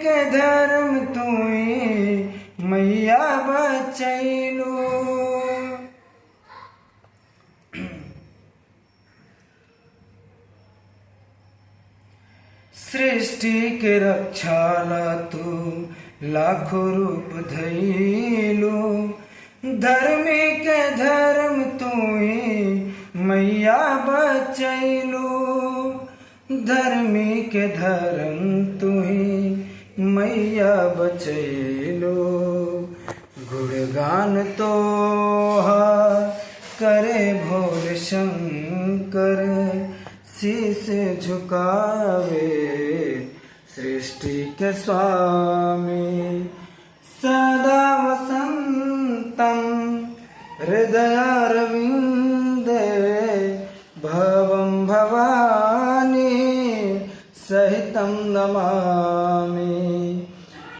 के धर्म तुई मैया बचैलू। सृष्टि के रक्षाला तू लाखों रूप धैलू। धर्मी के धर्म तुई मैया बचैलू। धर्मी के धर्म तुई मैया बचैलू। गुणगान तो करे भोले शंकर, शीस झुकावे सृष्टि के स्वामी। सदा वसंतं हृदयारविन्दे भवं भवानी सहितं नमामि।